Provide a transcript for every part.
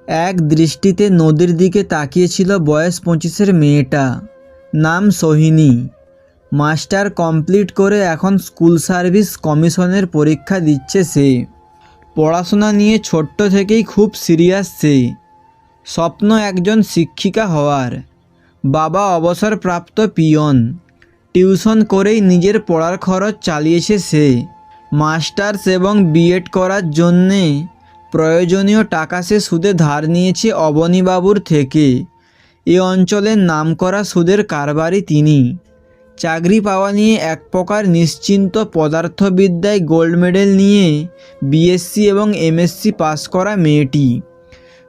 এক দৃষ্টিতে নদীর দিকে তাকিয়েছিল বয়স 25-এর মেয়েটা, নাম সোহিনী। মাস্টার কমপ্লিট করে এখন স্কুল সার্ভিস কমিশনের পরীক্ষা দিচ্ছে সে। পড়াশোনা নিয়ে ছোট্ট থেকেই খুব সিরিয়াস সে। স্বপ্ন একজন শিক্ষিকা হওয়ার। বাবা অবসরপ্রাপ্ত পিয়ন। টিউশন করেই নিজের পড়ার খরচ চালিয়েছে সে। মাস্টার্স এবং বিএড করার জন্যে প্রয়োজনীয় টাকা সে সুদে ধার নিয়েছে অবনীবাবুর থেকে। এ অঞ্চলের নামকরা সুদের কারবারি তিনি। চাকরি পাওয়া নিয়ে এক প্রকার নিশ্চিন্ত। পদার্থবিদ্যায় গোল্ড মেডেল নিয়ে বিএসসি এবং এমএসসি পাস করা মেয়েটি।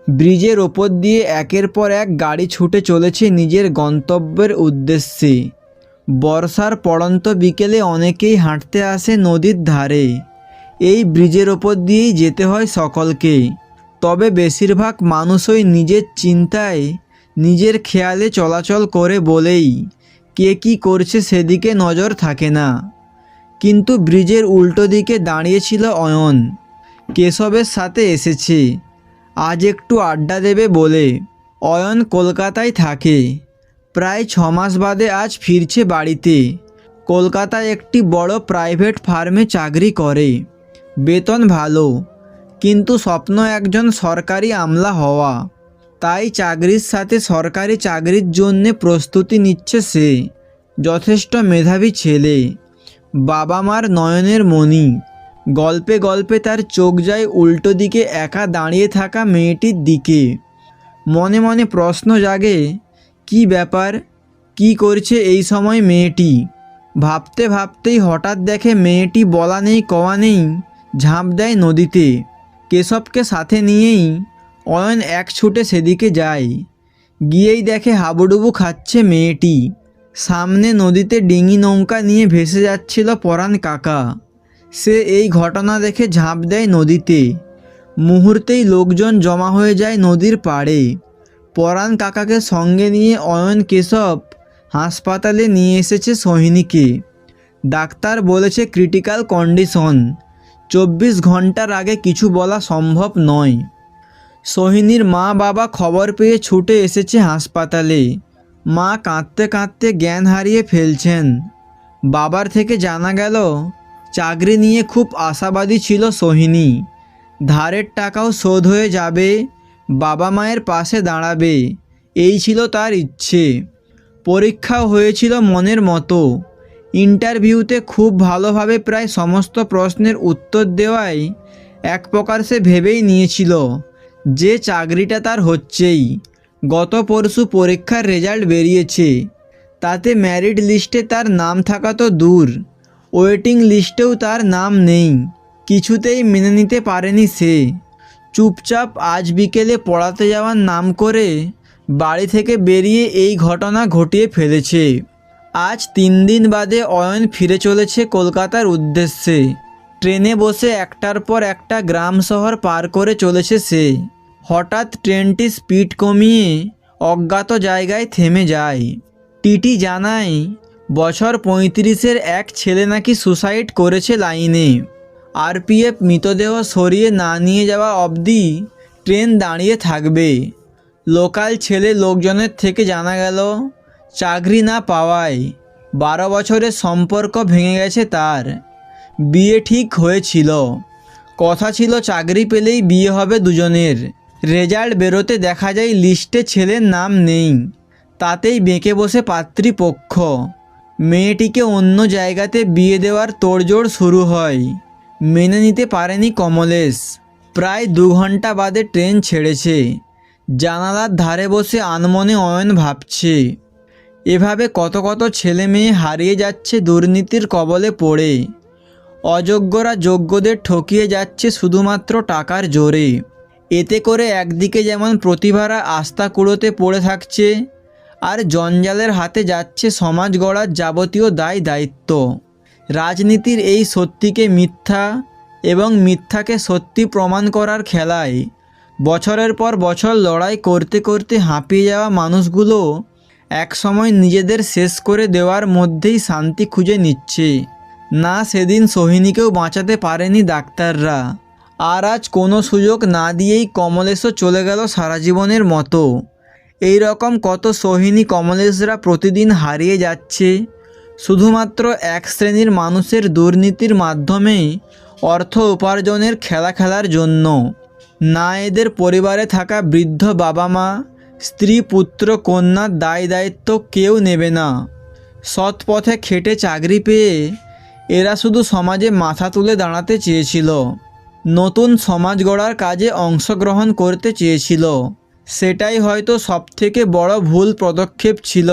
ব্রিজের ওপর দিয়ে একের পর এক গাড়ি ছুটে চলেছে নিজের গন্তব্যের উদ্দেশ্যে। বর্ষার পড়ন্ত বিকেলে অনেকেই হাঁটতে আসে নদীর ধারে। এই ব্রিজের ওপর দিয়েই যেতে হয় সকলকে। তবে বেশিরভাগ মানুষই নিজের চিন্তায়, নিজের খেয়ালে চলাচল করে বলেই কে কী করছে সেদিকে নজর থাকে না। কিন্তু ব্রিজের উল্টো দিকে দাঁড়িয়েছিল অয়ন। কেশবের সাথে এসেছে আজ একটু আড্ডা দেবে বলে। অয়ন কলকাতায় থাকে। প্রায় 6 মাস বাদে আজ ফিরছে বাড়িতে। কলকাতায় একটি বড় প্রাইভেট ফার্মে চাকরি করে। বেতন ভালো, কিন্তু স্বপ্ন একজন সরকারি আমলা হওয়া। তাই চাকরির সাথে সরকারি চাকরির জন্যে প্রস্তুতি নিচ্ছে সে। যথেষ্ট মেধাবী ছেলে, বাবা মার নয়নের মণি। গল্পে গল্পে তার চোখ যায় উল্টো দিকে একা দাঁড়িয়ে থাকা মেয়েটির দিকে। মনে মনে প্রশ্ন জাগে, কি ব্যাপার, কি করছে এই সময় মেয়েটি। ভাবতে ভাবতেই হঠাৎ দেখে মেয়েটি বলা নেই কওয়া নেই ঝাঁপ দেয় নদীতে। কেশবকে সাথে নিয়েই অয়ন এক ছুটে সেদিকে যায়। গিয়েই দেখে হাবুডুবু খাচ্ছে মেয়েটি। সামনে নদীতে ডিঙি নৌকা নিয়ে ভেসে যাচ্ছিল পরাণ কাকা। সে এই ঘটনা দেখে ঝাঁপ দেয় নদীতে। মুহূর্তেই লোকজন জমা হয়ে যায় নদীর পাড়ে। পরাণ কাকাকে সঙ্গে নিয়ে অয়ন কেশব হাসপাতালে নিয়ে এসেছে সোহিনীকে। ডাক্তার বলেছে ক্রিটিক্যাল কন্ডিশন। 24 ঘন্টার আগে কিছু বলা সম্ভব নয়। সোহিনীর মা বাবা খবর পেয়ে ছুটে এসেছে হাসপাতালে। মা কাঁদতে কাঁদতে জ্ঞান হারিয়ে ফেলছেন। বাবার থেকে জানা গেল চাকরি নিয়ে খুব আশাবাদী ছিল সোহিনী। ধারের টাকাও শোধ হয়ে যাবে, বাবা মায়ের পাশে দাঁড়াবে, এই ছিল তার ইচ্ছে। পরীক্ষাও হয়েছিল মনের মতো। ইন্টারভিউতে খুব ভালোভাবে প্রায় সমস্ত প্রশ্নের উত্তর দেওয়ায় এক প্রকার সে ভেবেই নিয়েছিল যে চাকরিটা তার হচ্ছেই। গত পরশু পরীক্ষার রেজাল্ট বেরিয়েছে। তাতে মেরিট লিস্টে তার নাম থাকা তো দূর, ওয়েটিং লিস্টেও তার নাম নেই। কিছুতেই মেনে নিতে পারেনি সে। চুপচাপ আজ বিকেলে পড়াতে যাওয়ার নাম করে বাড়ি থেকে বেরিয়ে এই ঘটনা ঘটিয়ে ফেলেছে। আজ 3 দিন বাদে অয়ন ফিরে চলেছে কলকাতার উদ্দেশ্যে। ট্রেনে বসে একটার পর একটা গ্রাম শহর পার করে চলেছে সে। হঠাৎ ট্রেনটি স্পিড কমিয়ে অজ্ঞাত জায়গায় থেমে যায়। টিটি জানায় বছর 35-এর এক ছেলে নাকি সুসাইড করেছে লাইনে। আরপিএফ মৃতদেহ সরিয়ে না নিয়ে যাওয়া অবধি ট্রেন দাঁড়িয়ে থাকবে। লোকাল ছেলে লোকজনের থেকে জানা গেল চাকরি না পাওয়ায় 12 বছরের সম্পর্ক ভেঙে গেছে তার। বিয়ে ঠিক হয়েছিল, কথা ছিল চাকরি পেলেই বিয়ে হবে দুজনের। রেজাল্ট বেরোতে দেখা যায় লিস্টে ছেলের নাম নেই। তাতেই বেঁকে বসে পাত্রীপক্ষ। মেয়েটিকে অন্য জায়গাতে বিয়ে দেওয়ার তোড়জোড় শুরু হয়। মেনে নিতে পারেনি কমলেশ। প্রায় 2 ঘন্টা বাদে ট্রেন ছেড়েছে। জানালার ধারে বসে আনমনে অয়ন ভাবছে, এভাবে কত কত ছেলে মেয়ে হারিয়ে যাচ্ছে দুর্নীতির কবলে পড়ে। অযোগ্যরা যোগ্যদের ঠকিয়ে যাচ্ছে শুধুমাত্র টাকার জোরে। এতে করে একদিকে যেমন প্রতিভারা আস্থা কুড়োতে পড়ে থাকছে, আর জঞ্জালের হাতে যাচ্ছে সমাজ গড়ার যাবতীয় দায় দায়িত্ব। রাজনীতির এই সত্যিকে মিথ্যা এবং মিথ্যাকে সত্যি প্রমাণ করার খেলায় বছরের পর বছর লড়াই করতে করতে হাঁপিয়ে যাওয়া মানুষগুলো একসময় নিজেদের শেষ করে দেওয়ার মধ্যেই শান্তি খুঁজে নিচ্ছে। না, সেদিন সোহিনীকেও বাঁচাতে পারেনি ডাক্তাররা। আর আজ কোনো সুযোগ না দিয়েই কমলেশও চলে গেল সারা জীবনের মতো। এই রকম কত সোহিনী কমলেশরা প্রতিদিন হারিয়ে যাচ্ছে শুধুমাত্র এক শ্রেণীর মানুষের দুর্নীতির মাধ্যমে অর্থ উপার্জনের খেলা খেলার জন্য। না এদের পরিবারে থাকা বৃদ্ধ বাবা মা, স্ত্রী, পুত্র, কন্যার দায় দায়িত্ব কেউ নেবে না। সৎ পথে খেটে চাকরি পেয়ে এরা শুধু সমাজে মাথা তুলে দাঁড়াতে চেয়েছিল, নতুন সমাজ গড়ার কাজে অংশগ্রহণ করতে চেয়েছিল। সেটাই হয়তো সবথেকে বড় ভুল পদক্ষেপ ছিল।